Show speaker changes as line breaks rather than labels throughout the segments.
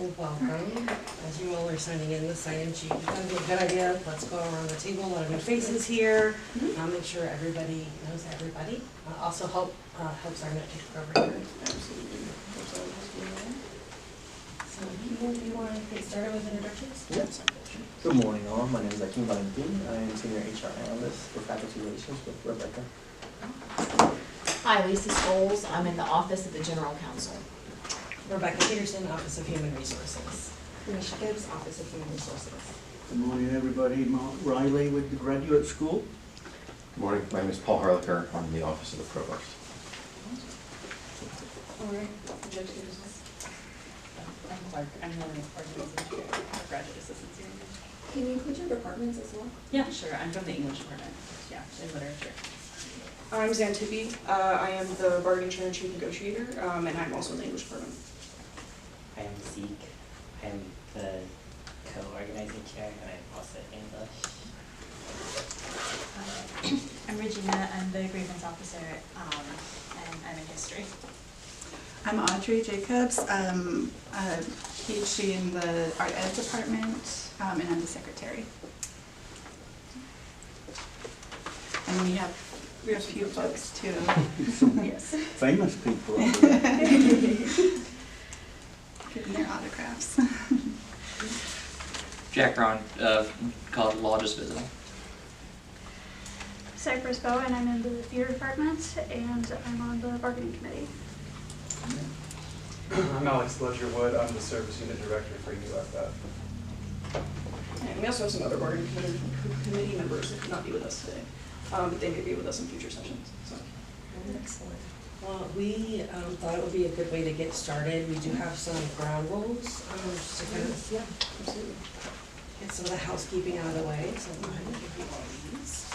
Welcome. As you all are signing in the sign-in sheet, that'd be a good idea. Let's go around the table. A lot of new faces here. Make sure everybody knows everybody. Also helps our note taker over here.
Absolutely.
So, do you want to get started with introductions?
Yes. Good morning, all. My name is Akeem Valentin. I am Senior HR Analyst for Faculty Relations with Rebecca.
Hi, Lisa Scholes. I'm in the Office of the General Counsel.
Rebecca Peterson, Office of Human Resources.
Misha Gibbs, Office of Human Resources.
Good morning, everybody. Mark Riley with the Graduate School.
Good morning, my name is Paul Harlicker. I'm in the Office of the Provost.
All right.
I'm Clark. I'm the organization chair for graduate assistants here.
Can you include your departments as well?
Yeah, sure. I'm from the English department. Yeah, in literature.
I'm Xantippe. I am the bargaining chair and chief negotiator, and I'm also in the English department.
I am Zeke. I am the co-organizing chair, and I'm also English.
I'm Regina. I'm the grievance officer, and I'm in history.
I'm Audrey Jacobs. I'm a PhD in the Art Ed department, and I'm the secretary. And we have a few folks too. Yes.
Famous people over there.
Getting their autographs.
Jack Ron, called Law Just Visiting.
Cypress Bowen. I'm in the theater department, and I'm on the bargaining committee.
I'm Alex Ledger-Wood. I'm the service unit director for UFF.
And we also have some other bargaining committee members that could not be with us today, but they may be with us in future sessions. So.
Excellent. Well, we thought it would be a good way to get started. We do have some ground rules, just to kind of
Absolutely.
get some of the housekeeping out of the way. So I'm going to give you all these.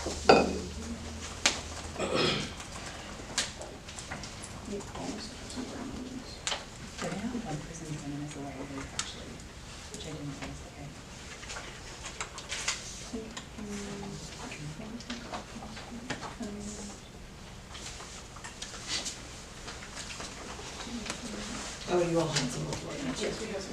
But I have one person joining as a lawyer actually, which I didn't think was okay.
Oh, you all had some before.
Yes, we have some.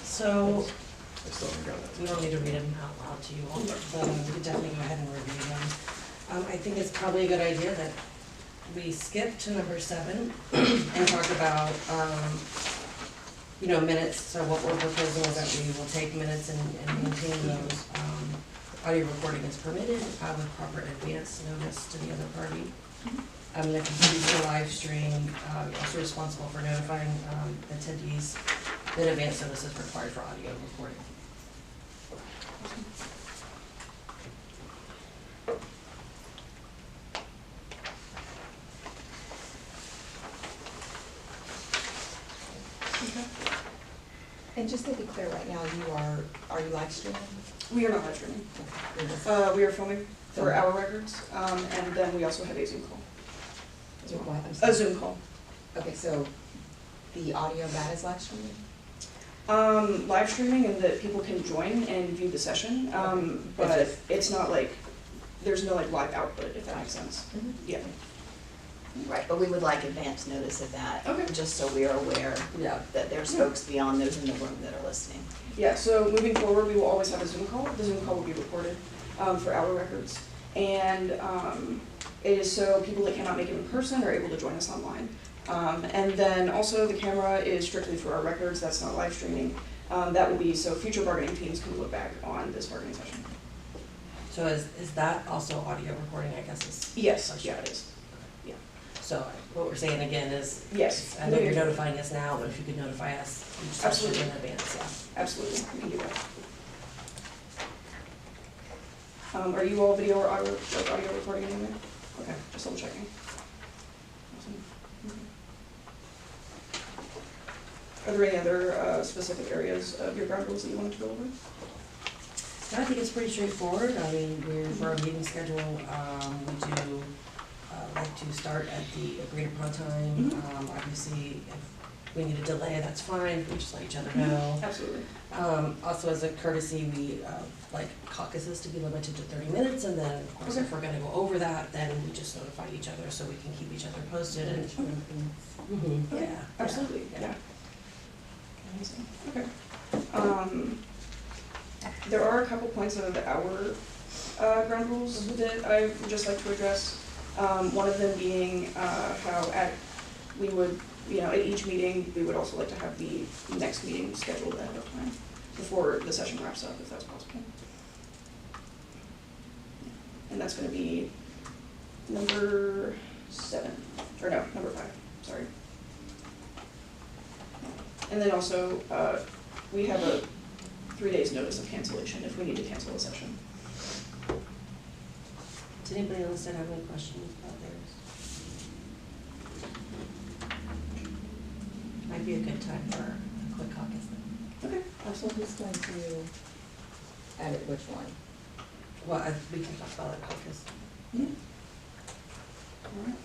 So,
I still haven't got that.
we don't need to read them out loud to you all, but we could definitely go ahead and review them. I think it's probably a good idea that we skip to number 7 and talk about, minutes. So what we're proposing is that we will take minutes and maintain those. Audio recording is permitted with proper advance notice to the other party. If you use the live stream, you're also responsible for notifying attendees that advance notice is required for audio recording.
Okay. And just to be clear, right now, are you live streaming?
We are not live streaming.
Okay.
We are filming for our records, and then we also have a Zoom call.
What? I'm
A
sorry.
Zoom call.
Okay, so the audio of that is live streaming?
Live streaming and that people can join and view the session, but it's not like, there's no like live output, if that makes sense.
Mm-hmm.
Yeah.
Right, but we would like advance notice of that.
Okay.
Just so we are aware that there's folks beyond those in the room that are listening.
Yeah, so moving forward, we will always have a Zoom call. The Zoom call will be recorded for our records. And it is so people that cannot make it in person are able to join us online. And then also the camera is strictly for our records. That's not live streaming. That will be so future bargaining teams can look back on this bargaining session.
So is that also audio recording, I guess is?
Yes, yeah, it is. Yeah.
So what we're saying again is,
Yes.
I know you're notifying us now, but if you could notify us each session
Absolutely.
in advance, yeah.
Absolutely, we can do that. Are you all video or audio recording anyway? Okay, just double checking. Awesome. Okay. Are there any other specific areas of your ground rules that you wanted to go over?
I think it's pretty straightforward. I mean, for our meeting schedule, we do like to start at the agreed upon time. Obviously, if we need a delay, that's fine, we just let each other know.
Absolutely.
Also, as a courtesy, we like caucuses to be limited to 30 minutes, and then, of course, if we're gonna go over that, then we just notify each other so we can keep each other posted and. Mhm,
Okay,
yeah,
absolutely, yeah. Amazing, okay. There are a couple points of our ground rules that I would just like to address. One of them being how we would, at each meeting, we would also like to have the next meeting scheduled ahead of time before the session wraps up, if that's possible. And that's gonna be number 5, sorry. And then also, we have a 3 days notice of cancellation if we need to cancel a session.
Does anybody else have any questions about theirs? Might be a good time for a quick caucus then.
Okay.
So who's going to edit which one?
Well, we can talk about it caucus.
Yeah. All right.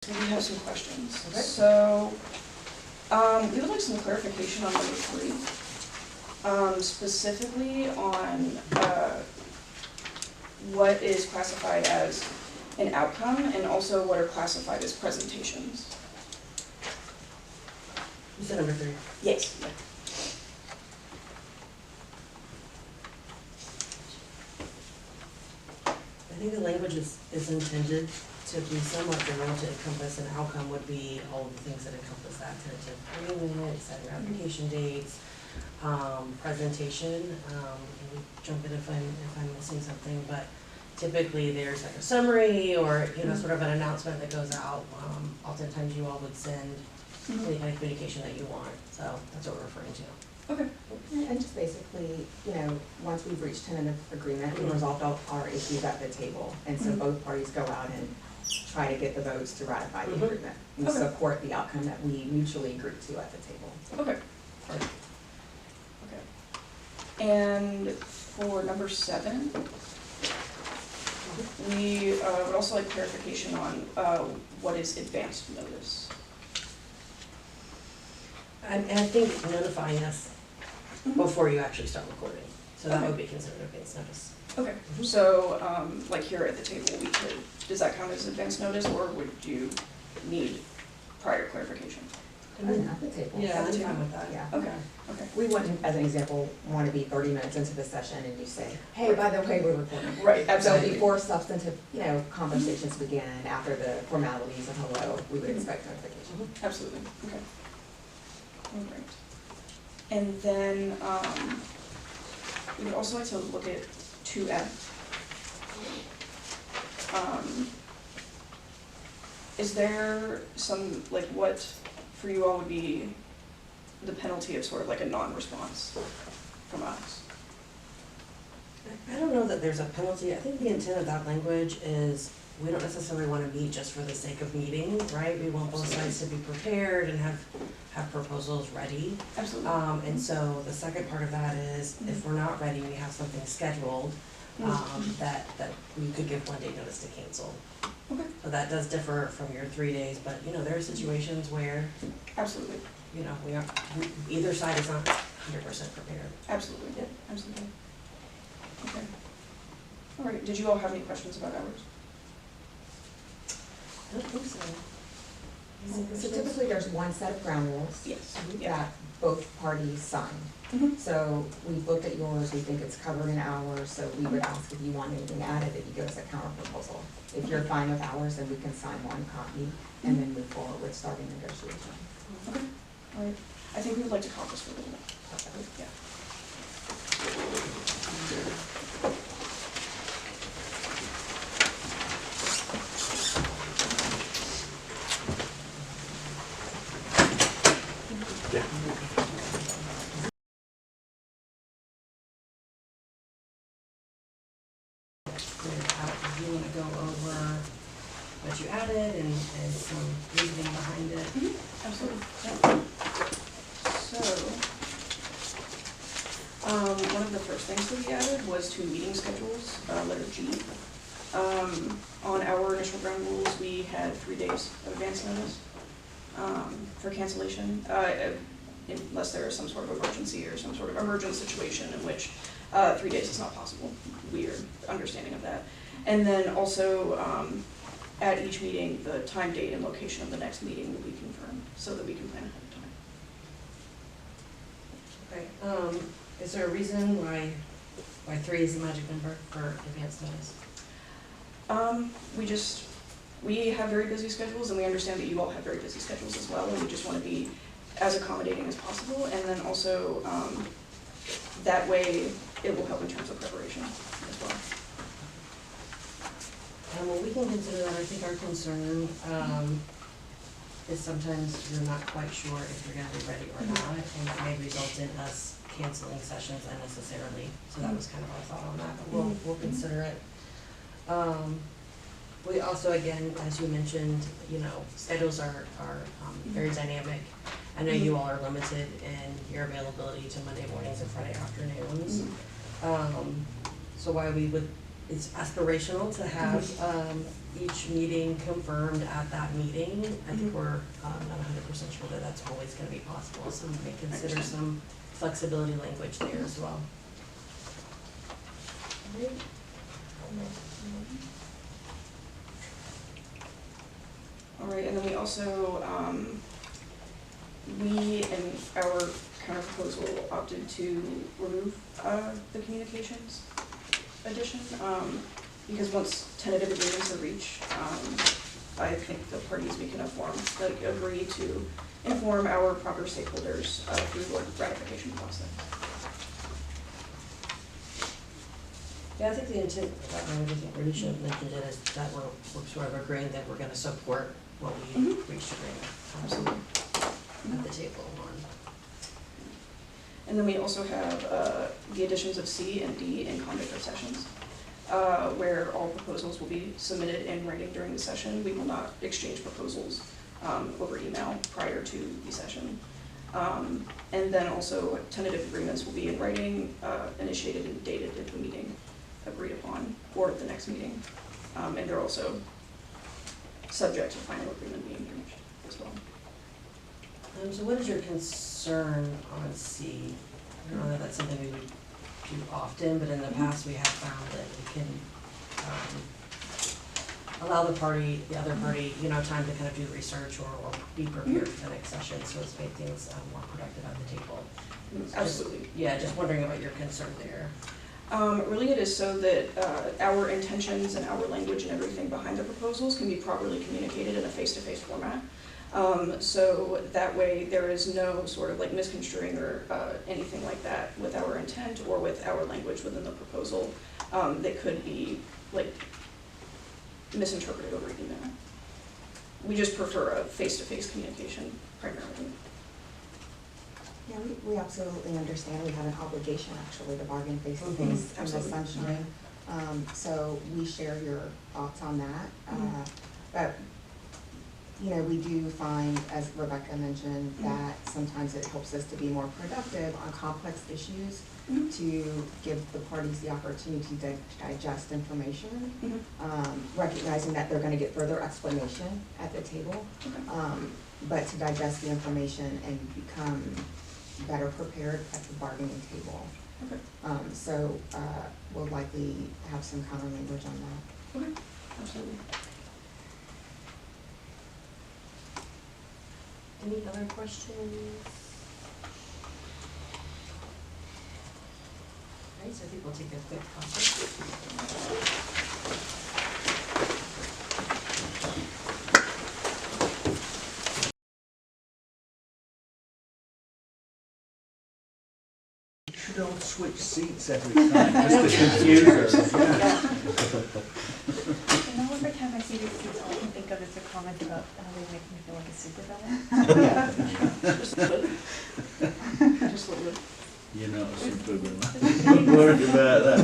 We have some questions.
Okay.
So, we would like some clarification on number 3. Specifically on what is classified as an outcome and also what are classified as presentations.
You said number 3.
Yes.
I think the language is intended to be somewhat general to encompass an outcome would be all of the things that encompass that, tentative agreement, setting application dates, presentation, and jump in if I'm missing something, but typically there's like a summary or, sort of an announcement that goes out. Oftentimes you all would send any kind of communication that you want, so that's what we're referring to.
Okay.
And just basically, once we've reached tentative agreement, we resolved all our issues at the table. And so both parties go out and try to get the votes to ratify the agreement. We
Okay.
support the outcome that we mutually agreed to at the table.
Okay. Okay. And for number 7, we would also like clarification on what is advanced notice.
I think notifying us before you actually start recording, so that would be considered advance notice.
Okay, so, like here at the table, does that count as advance notice, or would you need prior clarification?
At the table.
Yeah,
At the
I'm
table.
fine with that.
Yeah.
Okay, okay.
We wouldn't, as an example, want to be 30 minutes into the session and you say, hey, by the way, we're recording.
Right,
So
absolutely.
before substantive, conversations begin, after the formalities of hello, we would expect notification.
Absolutely, okay. All right. And then, we would also like to look at 2F. Is there some, what for you all would be the penalty of sort of like a non-response from us?
I don't know that there's a penalty. I think the intent of that language is we don't necessarily want to meet just for the sake of meeting, right? We want both sides to be prepared and have proposals ready.
Absolutely.
And so the second part of that is if we're not ready, we have something scheduled, that we could give 1 day notice to cancel.
Okay.
So that does differ from your 3 days, but there are situations where,
Absolutely.
Either side is not 100% prepared.
Absolutely.
Yeah.
Absolutely. Okay. All right, did you all have any questions about hours?
I don't think so.
So typically there's one set of ground rules.
Yes.
That both parties sign. So we've looked at yours, we think it's covered in hours, so we would ask if you want anything added, that you give us a counter proposal. If you're fine with hours, then we can sign one copy and then move forward with starting negotiation.
Okay, all right. I think we would like to caucus for a little bit. Yeah.
Do you want to go over what you added? added and some reasoning behind it.
Absolutely. So, one of the first things that we added was to meeting schedules, letter G. On our initial ground rules, we had 3 days of advance notice for cancellation, unless there is some sort of emergency or some sort of emergent situation in which 3 days is not possible. Weird understanding of that. And then also, at each meeting, the time, date, and location of the next meeting will be confirmed, so that we can plan ahead of time.
Okay, is there a reason why 3 is the magic number for advance notice?
We have very busy schedules, and we understand that you all have very busy schedules as well, and we just want to be as accommodating as possible, and then also, that way, it will help in terms of preparation as well.
Well, we can consider that. I think our concern is sometimes you're not quite sure if you're gonna be ready or not, and it may result in us canceling sessions unnecessarily. So that was kind of our thought on that, but we'll consider it. We also, again, as you mentioned, you know, schedules are very dynamic. I know you all are limited in your availability to Monday mornings and Friday afternoons. So why we would, it's aspirational to have each meeting confirmed at that meeting. I think we're not 100% sure that that's always gonna be possible, so we may consider some flexibility language there as well.
All right, and then we also, we in our counter proposal opted to remove the communications addition, because once tentative agreements are reached, I think the parties we can agree to inform our proper stakeholders through the ratification process.
Yeah, I think the intent, I think we should have mentioned it, is that we're sort of agreeing that we're gonna support what we reached agreement.
Absolutely.
At the table on.
And then we also have the additions of C and D in conduct of sessions, where all proposals will be submitted in writing during the session. We will not exchange proposals over email prior to the session. And then also tentative agreements will be in writing, initiated and dated at the meeting agreed upon, or at the next meeting. And they're also subject to final agreement being reached as well.
So what is your concern on C? I don't know that that's something we would do often, but in the past we have found that we can allow the other party, you know, time to kind of do research or be prepared for the next session, so it's made things more productive at the table.
Absolutely.
Just wondering about your concern there.
Really it is so that our intentions and our language and everything behind the proposals can be properly communicated in a face-to-face format. So that way there is no sort of like misconstruing or anything like that with our intent or with our language within the proposal that could be like misinterpreted over email. We just prefer a face-to-face communication primarily.
Yeah, we absolutely understand. We have an obligation actually to bargain face-to-face in the sunshine. So we share your thoughts on that. But, you know, we do find, as Rebecca mentioned, that sometimes it helps us to be more productive on complex issues to give the parties the opportunity to digest information, recognizing that they're going to get further explanation at the table, but to digest the information and become better prepared at the bargaining table. So we'll likely have some counter language on that.
Okay, absolutely.
Any other questions? All right, so I think we'll take a quick conference.
You don't switch seats every time, just to confuse us.
You know, every time I see these seats, all I can think of is the comment about how they make me feel like a supervillain.
Just a little bit.
You know, don't worry about that.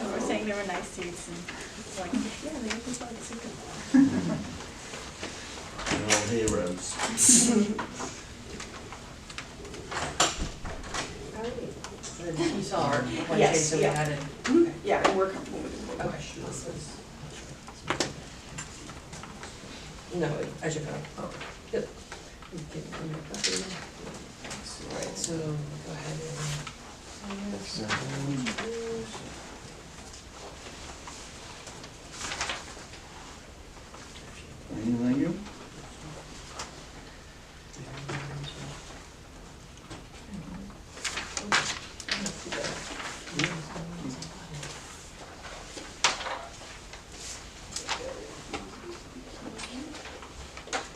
We're saying there were nice seats and it's like, they get to like a super bowl.
They're all heroes.
You saw our one change
Yes,
that we
yeah.
had in.
Mhm. Yeah, and we're comfortable moving forward.
Okay, this is. No, I should go. Oh, yep. Alright, so go ahead and.
Anything you?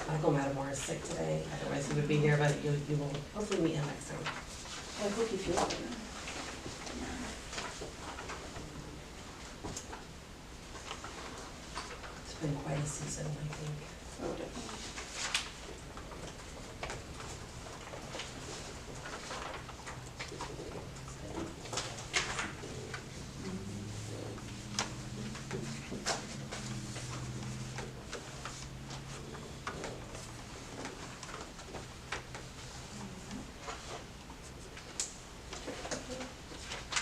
Michael Matamore is sick today, otherwise he would be here, but you will hopefully meet him next time.
I hope you feel better.
It's been quite a season, I think.
Oh, definitely.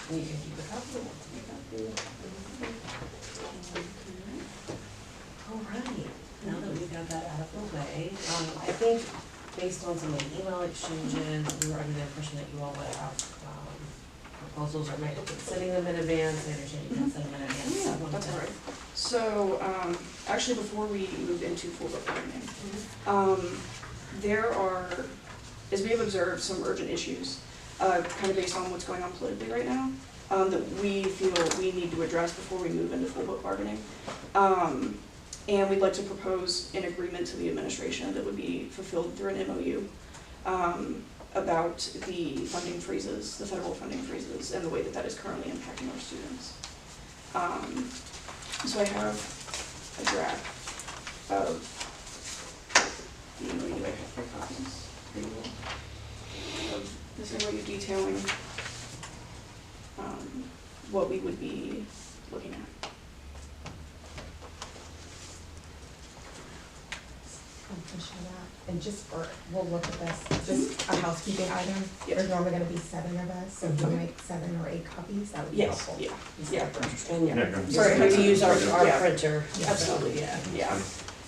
And you can keep a copy. All right, now that we've got that out of the way, I think based on some of the email exchanges, we were under the impression that you all would have, proposals or might be sending them in advance. I understand you can send them in advance.
Yeah, that's all right. So, actually, before we moved into full book bargaining, there are, as we have observed, some urgent issues, kind of based on what's going on politically right now, that we feel we need to address before we move into full book bargaining. And we'd like to propose an agreement to the administration that would be fulfilled through an MOU, about the funding freezes, the federal funding freezes, and the way that that is currently impacting our students. So I have a draft of the MOU. I have 3 copies for you all of this MOU detailing what we would be looking at.
And just for, we'll look at this, just a housekeeping item,
Yep.
there's normally gonna be 7 of us, so if we make 7 or 8 copies, that would be
Yes,
helpful.
yeah.
And
Yeah.
Sorry,
sorry, to use our
yeah.
printer.
Absolutely,
Yeah.
yeah.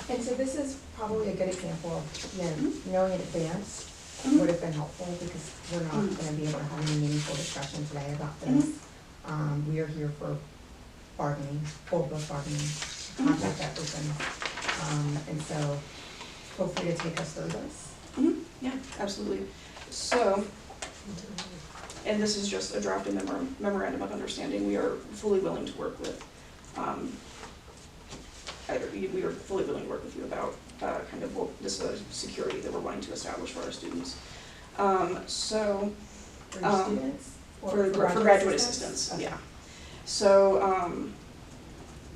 And so this is probably a good example of, you know, knowing in advance
Mhm.
would have been helpful, because we're not
Mhm.
gonna be able to have any meaningful discussion today about this. We are here for bargaining, full book bargaining, contract that open. And so, feel free to take us through this.
Yeah, absolutely. So, and this is just a draft of memorandum of understanding. We are fully willing to work with, we are fully willing to work with you about kind of this security that we're wanting to establish for our students. So,
For your students? Or
for graduate assistants,
Okay.
yeah. So,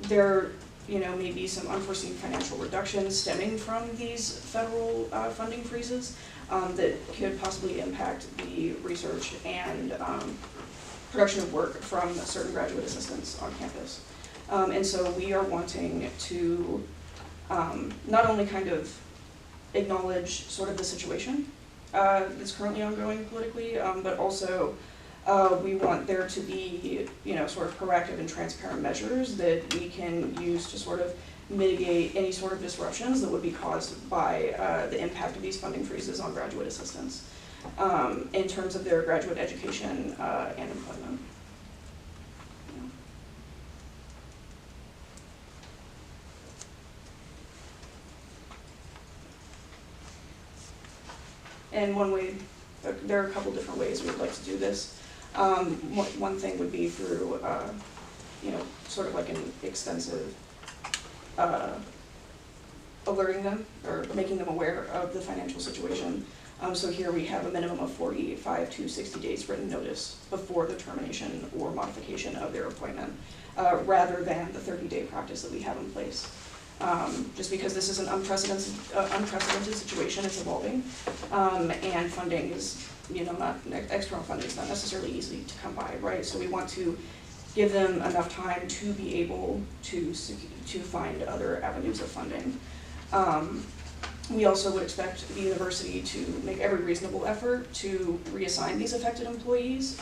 there, may be some unforeseen financial reductions stemming from these federal funding freezes that could possibly impact the research and production of work from certain graduate assistants on campus. And so we are wanting to not only kind of acknowledge sort of the situation that's currently ongoing politically, but also we want there to be, sort of proactive and transparent measures that we can use to sort of mitigate any sort of disruptions that would be caused by the impact of these funding freezes on graduate assistants in terms of their graduate education and employment. And one way, there are a couple different ways we'd like to do this. One thing would be through, sort of like an extensive alerting them or making them aware of the financial situation. So here we have a minimum of 45 to 60 days written notice before the termination or modification of their appointment, rather than the 30-day practice that we have in place. Just because this is an unprecedented situation, it's evolving, and funding is, external funding is not necessarily easy to come by, right? So we want to give them enough time to be able to find other avenues of funding. We also would expect the university to make every reasonable effort to reassign these affected employees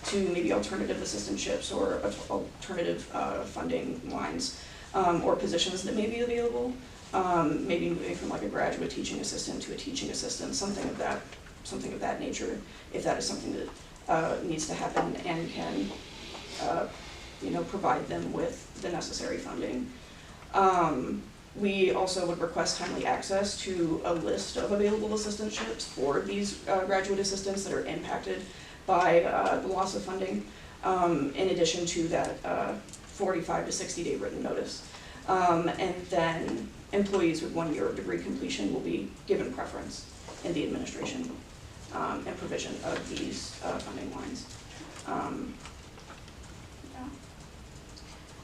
to maybe alternative assistantships or alternative funding lines or positions that may be available. Maybe moving from like a graduate teaching assistant to a teaching assistant, something of that nature, if that is something that needs to happen and can provide them with the necessary funding. We also would request timely access to a list of available assistantships for these graduate assistants that are impacted by the loss of funding, in addition to that 45 to 60 day written notice. And then employees with 1 year of degree completion will be given preference in the administration and provision of these funding lines.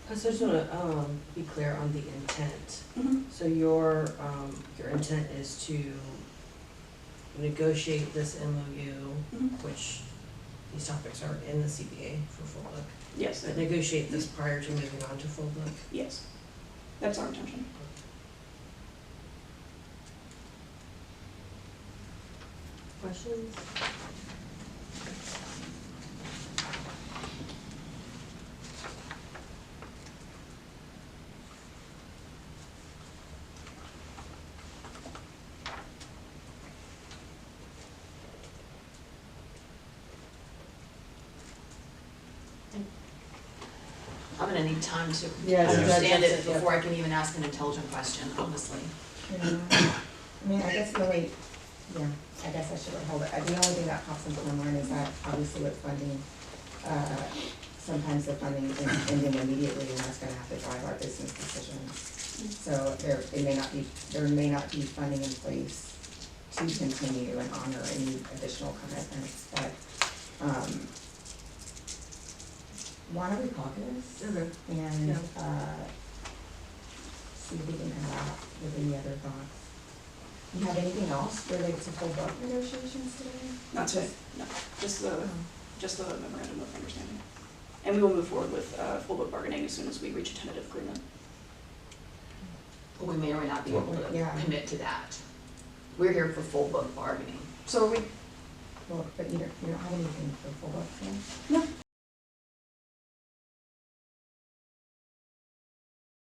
I just want to be clear on the intent.
Mhm.
So your intent is to negotiate this MOU,
Mhm.
which these topics are in the CBA for full book.
Yes,
But negotiate this prior to moving on to full book.
yes, that's our intention.
Questions?
I'm gonna need time to
Yes,
understand
that's
it before I can even ask an intelligent question, honestly.
Yeah. I mean, I guess the only, yeah, I guess I should hold it. The only thing that pops into my mind is that obviously with funding, sometimes the funding is ending immediately and that's gonna have to drive our business decisions. So there may not be funding in place to continue and honor any additional commitments, but, why don't we caucus?
Okay.
And,
Yeah.
See if we can come out with any other thoughts. You have anything else related to full book negotiations today?
Not today, no, just the memorandum of understanding. And we will move forward with full book bargaining as soon as we reach a tentative agreement.
But we may or may not be able to
Yeah.
commit to that. We're here for full book bargaining.
So are we,
Well, but you don't have anything for full book, yeah?
no,